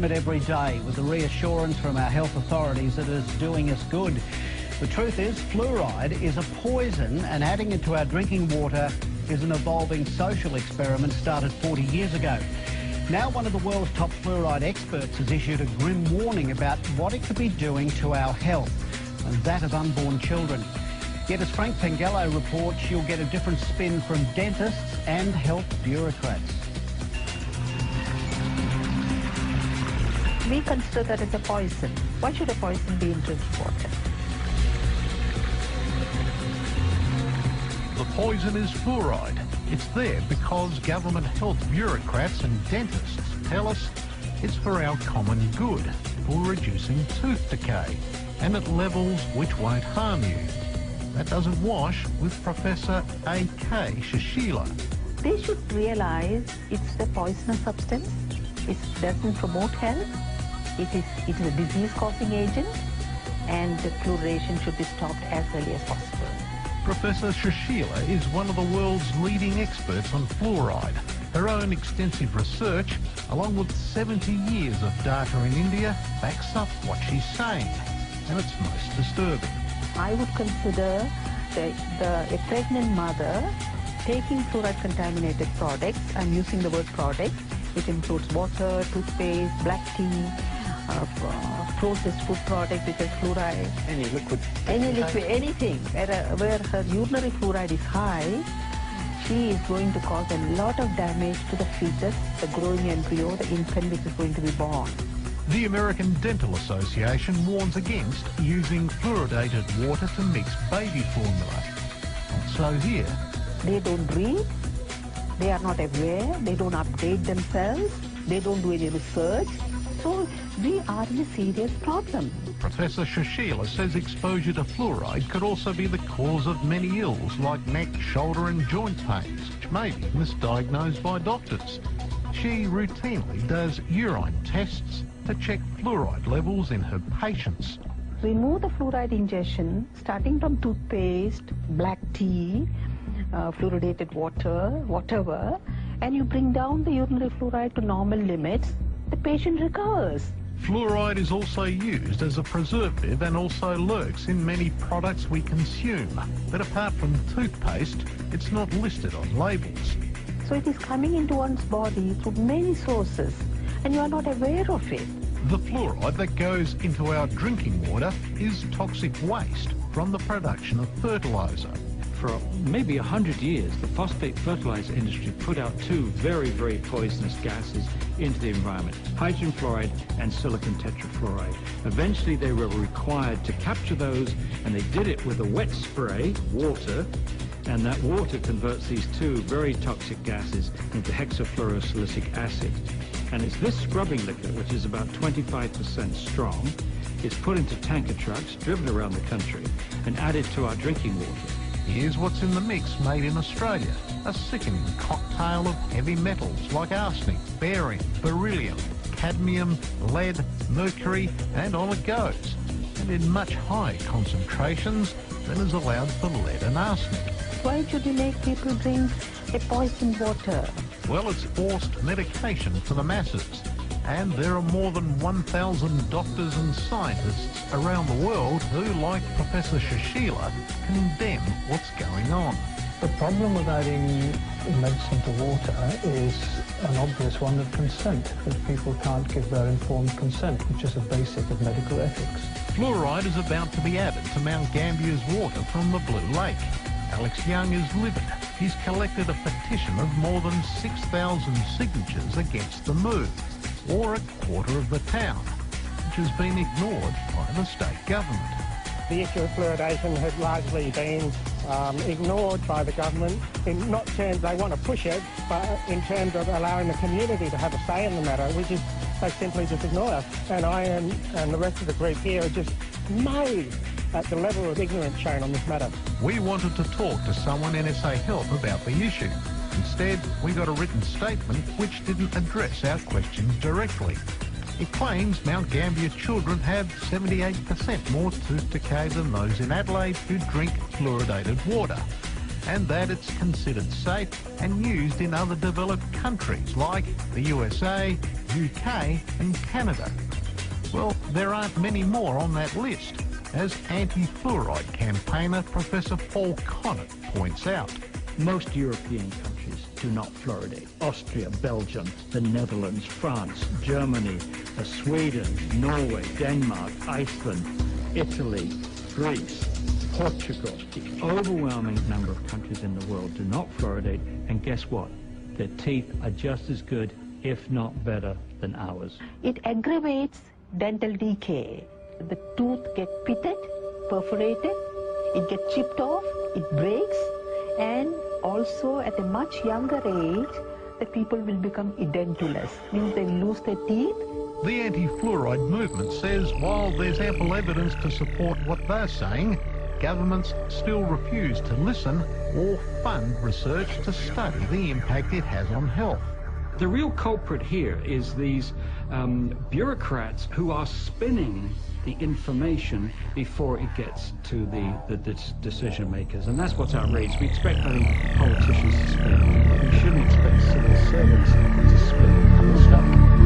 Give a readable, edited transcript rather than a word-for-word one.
consume it every day with the reassurance from our health authorities that it's doing us good. The truth is, fluoride is a poison, and adding it to our drinking water is an evolving social experiment started 40 years ago. Now one of the world's top fluoride experts has issued a grim warning about what it could be doing to our health, and that of unborn children. Yet as Frank Pengello reports, you'll get a different spin from dentists and health bureaucrats. We consider that as a poison. Why should a poison be in drinking water? The poison is fluoride. It's there because government health bureaucrats and dentists tell us it's for our common good, for reducing tooth decay, and at levels which won't harm you. That doesn't wash with Professor A.K. Shashila. They should realise it's a poisonous substance. It doesn't promote health. It is a disease-causing agent, and the fluoridation should be stopped as early as possible. Professor Shashila is one of the world's leading experts on fluoride. Her own extensive research, along with 70 years of data in India, backs up what she's saying, and it's most disturbing. I would consider a pregnant mother taking fluoride-contaminated products. I'm using the word products, which includes water, toothpaste, black tea, processed food product which has fluoride. Any liquid. Anything. Where her urinary fluoride is high, she is going to cause a lot of damage to the fetus, the growing embryo, the infant which is going to be born. The American Dental Association warns against using fluoridated water to mix baby formula. Not so here. They don't read, they are not aware, they don't update themselves, they don't do any research. So we are in a serious problem. Professor Shashila says exposure to fluoride could also be the cause of many ills like neck, shoulder and joint pains, which may be misdiagnosed by doctors. She routinely does urine tests to check fluoride levels in her patients. Remove the fluoride ingestion starting from toothpaste, black tea, fluoridated water, whatever, and you bring down the urinary fluoride to normal limits, the patient recovers. Fluoride is also used as a preservative and also lurks in many products we consume. But apart from toothpaste, it's not listed on labels. So it is coming into one's body through many sources, and you are not aware of it. The fluoride that goes into our drinking water is toxic waste from the production of fertiliser. For maybe 100 years, the phosphate fertilizer industry put out two very, very poisonous gases into the environment, hydrogen fluoride and silicon tetrafluoride. Eventually, they were required to capture those, and they did it with a wet spray, water, and that water converts these two very toxic gases into hexafluorosilicic acid. And it's this scrubbing liquor, which is about 25% strong, is put into tanker trucks, driven around the country, and added to our drinking water. Here's what's in the mix made in Australia. A sickening cocktail of heavy metals like arsenic, barium, beryllium, cadmium, lead, mercury, and on it goes. And in much higher concentrations than is allowed for lead and arsenic. Why should you make people drink a poisoned water? Well, it's forced medication for the masses. And there are more than 1,000 doctors and scientists around the world who, like Professor Shashila, condemn what's going on. The problem with adding medicine to water is an obvious one of consent, that people can't give their informed consent, which is a basic of medical ethics. Fluoride is about to be added to Mount Gambier's water from the Blue Lake. Alex Young is livid. He's collected a petition of more than 6,000 signatures against the move, or a quarter of the town, which has been ignored by the state government. The issue of fluoridation has largely been ignored by the government, in not terms they want to push it, but in terms of allowing the community to have a say in the matter, which is they simply just ignore us. And I and the rest of the group here are just amazed at the level of ignorance shown on this matter. We wanted to talk to someone in SA Health about the issue. Instead, we got a written statement which didn't address our questions directly. It claims Mount Gambier children have 78% more tooth decay than those in Adelaide who drink fluoridated water. and that it's considered safe and used in other developed countries like the USA, UK and Canada. Well, there aren't many more on that list, as anti-fluoride campaigner Professor Paul Connett points out. Most European countries do not fluoridate. Austria, Belgium, the Netherlands, France, Germany, Sweden, Norway, Denmark, Iceland, Italy, Greece, Portugal. The overwhelming number of countries in the world do not fluoridate, and guess what? Their teeth are just as good, if not better, than ours. It aggravates dental decay. The tooth gets pitted, perforated, it gets chipped off, it breaks, and also at a much younger age, the people will become edentulous, means they lose their teeth. The anti-fluoride movement says while there's ample evidence to support what they're saying, governments still refuse to listen or fund research to study the impact it has on health. The real culprit here is these bureaucrats who are spinning the information before it gets to the decision makers, and that's what's outrageous. We expect, I think, politicians to spin. We shouldn't expect civil servants to spin. Full stop.